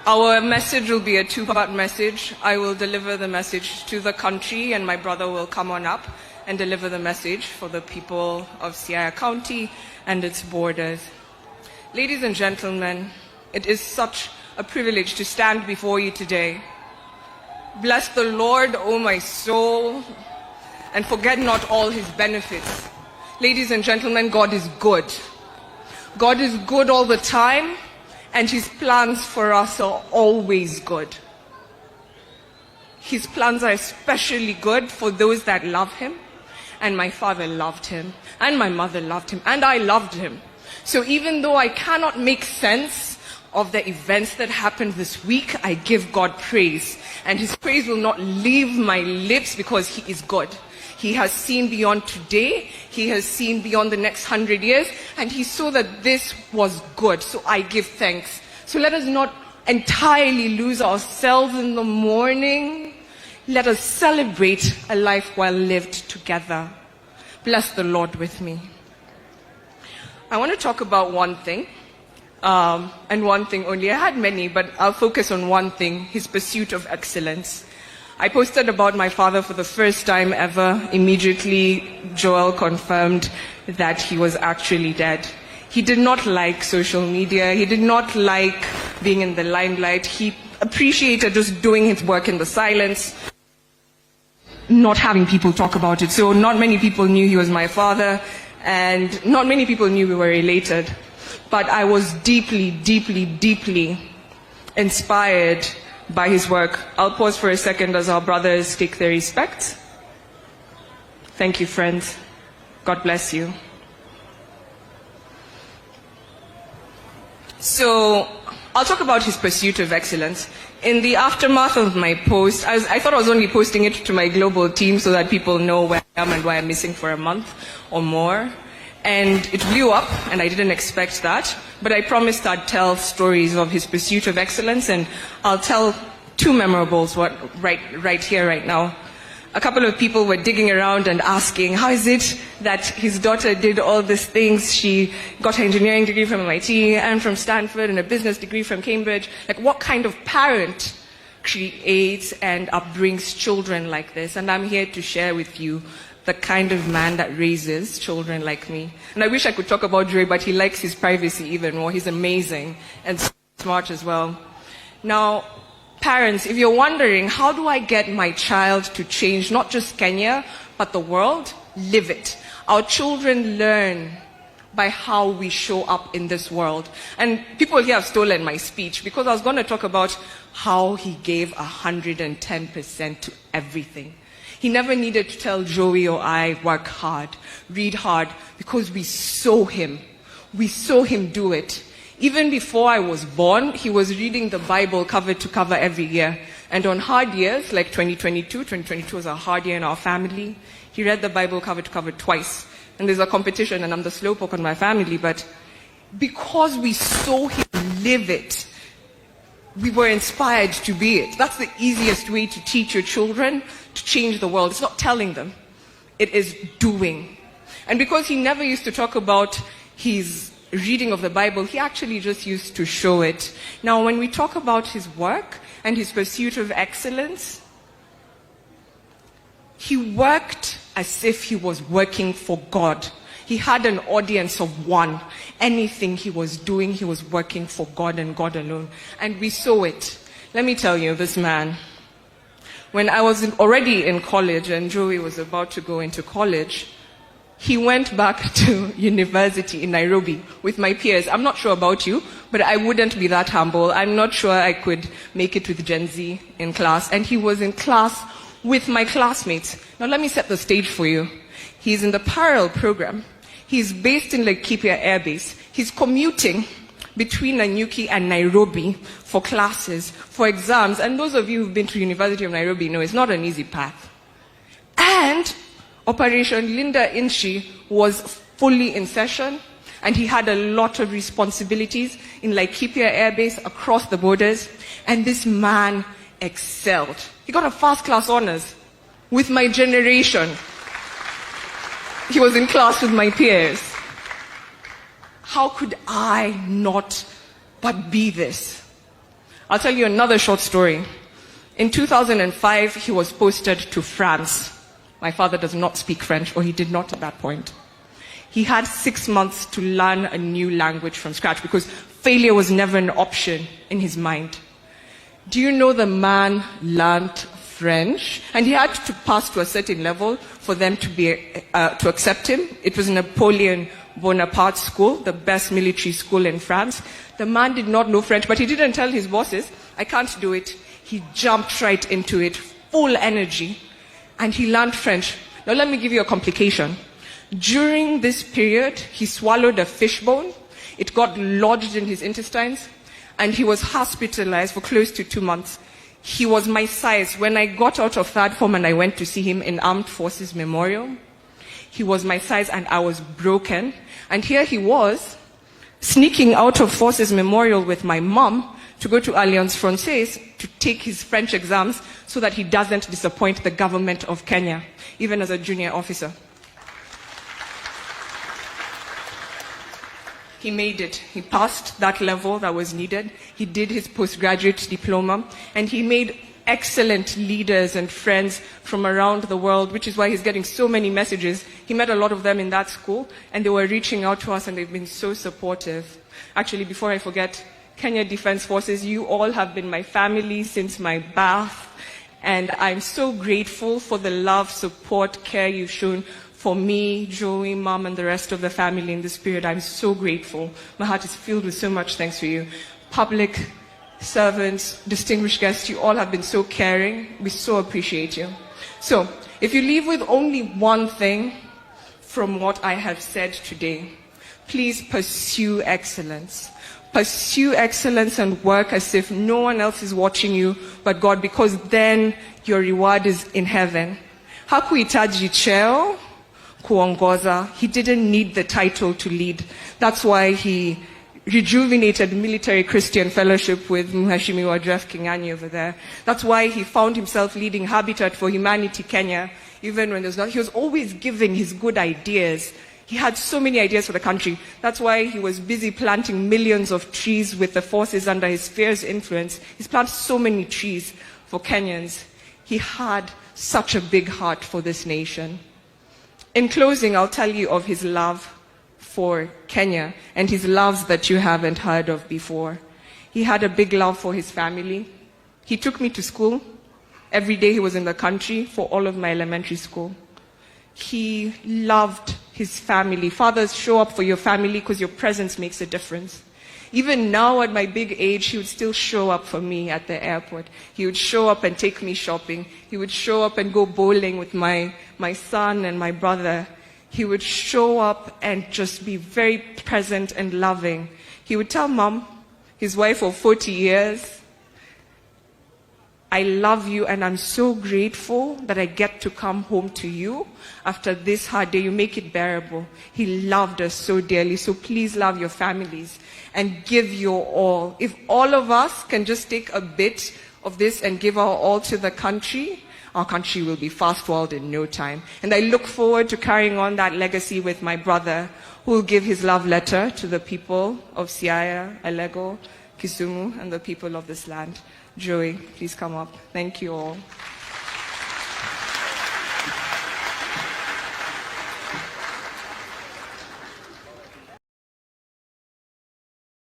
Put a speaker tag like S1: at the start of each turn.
S1: Our message will be a two-part message. I will deliver the message to the country, and my brother will come on up and deliver the message for the people of Siaya County and its borders. Ladies and gentlemen, it is such a privilege to stand before you today. Bless the Lord, O my soul, and forget not all his benefits. Ladies and gentlemen, God is good. God is good all the time, and his plans for us are always good. His plans are especially good for those that love him, and my father loved him, and my mother loved him, and I loved him. So even though I cannot make sense of the events that happened this week, I give God praise. And his praise will not leave my lips because he is good. He has seen beyond today. He has seen beyond the next 100 years. And he saw that this was good. So I give thanks. So let us not entirely lose ourselves in the morning. Let us celebrate a life well lived together. Bless the Lord with me. I want to talk about one thing. And one thing only. I had many, but I'll focus on one thing, his pursuit of excellence. I posted about my father for the first time ever. Immediately, Joel confirmed that he was actually dead. He did not like social media. He did not like being in the limelight. He appreciated just doing his work in the silence, not having people talk about it. So not many people knew he was my father, and not many people knew we were related. But I was deeply, deeply, deeply inspired by his work. I'll pause for a second as our brothers take their respects. Thank you, friends. God bless you. So, I'll talk about his pursuit of excellence. In the aftermath of my post, I thought I was only posting it to my global team so that people know where I am and why I'm missing for a month or more. And it blew up, and I didn't expect that. But I promised I'd tell stories of his pursuit of excellence, and I'll tell two memorables right here, right now. A couple of people were digging around and asking, how is it that his daughter did all these things? She got her engineering degree from MIT and from Stanford and a business degree from Cambridge. Like, what kind of parent creates and upbrings children like this? And I'm here to share with you the kind of man that raises children like me. And I wish I could talk about Joey, but he likes his privacy even more. He's amazing and smart as well. Now, parents, if you're wondering, how do I get my child to change not just Kenya, but the world? Live it. Our children learn by how we show up in this world. And people here have stolen my speech because I was going to talk about how he gave 110% to everything. He never needed to tell Joey or I, work hard, read hard, because we saw him. We saw him do it. Even before I was born, he was reading the Bible cover to cover every year. And on hard years, like 2022 was a hard year in our family, he read the Bible cover to cover twice. And there's a competition, and I'm the slowpoke in my family, but because we saw him live it, we were inspired to be it. That's the easiest way to teach your children to change the world. It's not telling them. It is doing. And because he never used to talk about his reading of the Bible, he actually just used to show it. Now, when we talk about his work and his pursuit of excellence, he worked as if he was working for God. He had an audience of one. Anything he was doing, he was working for God and God alone. And we saw it. Let me tell you, this man, when I was already in college and Joey was about to go into college, he went back to university in Nairobi with my peers. I'm not sure about you, but I wouldn't be that humble. I'm not sure I could make it with Gen Z in class. And he was in class with my classmates. Now let me set the stage for you. He's in the parallel program. He's based in Laikipia Air Base. He's commuting between Nanyuki and Nairobi for classes, for exams. And those of you who've been to University of Nairobi know it's not an easy path. And Operation Linda Inchi was fully in session, and he had a lot of responsibilities in Laikipia Air Base across the borders, and this man excelled. He got a first-class honors with my generation. He was in class with my peers. How could I not but be this? I'll tell you another short story. In 2005, he was posted to France. My father does not speak French, or he did not at that point. He had 6 months to learn a new language from scratch because failure was never an option in his mind. Do you know the man learned French? And he had to pass to a certain level for them to accept him. It was Napoleon Bonaparte School, the best military school in France. The man did not know French, but he didn't tell his bosses, I can't do it. He jumped right into it, full energy, and he learned French. Now let me give you a complication. During this period, he swallowed a fish bone. It got lodged in his intestines, and he was hospitalized for close to 2 months. He was my size. When I got out of third form and I went to see him in Armed Forces Memorial, he was my size and I was broken. And here he was, sneaking out of Forces Memorial with my mom to go to Alliance Francaise to take his French exams so that he doesn't disappoint the government of Kenya, even as a junior officer. He made it. He passed that level that was needed. He did his postgraduate diploma, and he made excellent leaders and friends from around the world, which is why he's getting so many messages. He met a lot of them in that school, and they were reaching out to us, and they've been so supportive. Actually, before I forget, Kenya Defense Forces, you all have been my family since my birth, and I'm so grateful for the love, support, care you've shown for me, Joey, Mom, and the rest of the family in this period. I'm so grateful. My heart is filled with so much thanks for you. Public servants, distinguished guests, you all have been so caring. We so appreciate you. So, if you leave with only one thing from what I have said today, please pursue excellence. Pursue excellence and work as if no one else is watching you but God, because then your reward is in heaven. Hakuhitaji cheo kuongoza. He didn't need the title to lead. That's why he rejuvenated Military Christian Fellowship with Mheshimiwa Jeff King'ang'i over there. That's why he found himself leading Habitat for Humanity Kenya, even when there's not. He was always giving his good ideas. He had so many ideas for the country. That's why he was busy planting millions of trees with the forces under his fierce influence. He's planted so many trees for Kenyans. He had such a big heart for this nation. In closing, I'll tell you of his love for Kenya and his loves that you haven't heard of before. He had a big love for his family. He took me to school. Every day he was in the country for all of my elementary school. He loved his family. Fathers, show up for your family because your presence makes a difference. Even now at my big age, he would still show up for me at the airport. He would show up and take me shopping. He would show up and go bowling with my son and my brother. He would show up and just be very present and loving. He would tell Mom, his wife of 40 years, I love you and I'm so grateful that I get to come home to you after this hard day. You make it bearable. He loved us so dearly. So please love your families and give your all. If all of us can just take a bit of this and give our all to the country, our country will be fast-forward in no time. And I look forward to carrying on that legacy with my brother, who will give his love letter to the people of Siaya, Alego, Kisumu, and the people of this land. Joey, please come up. Thank you all.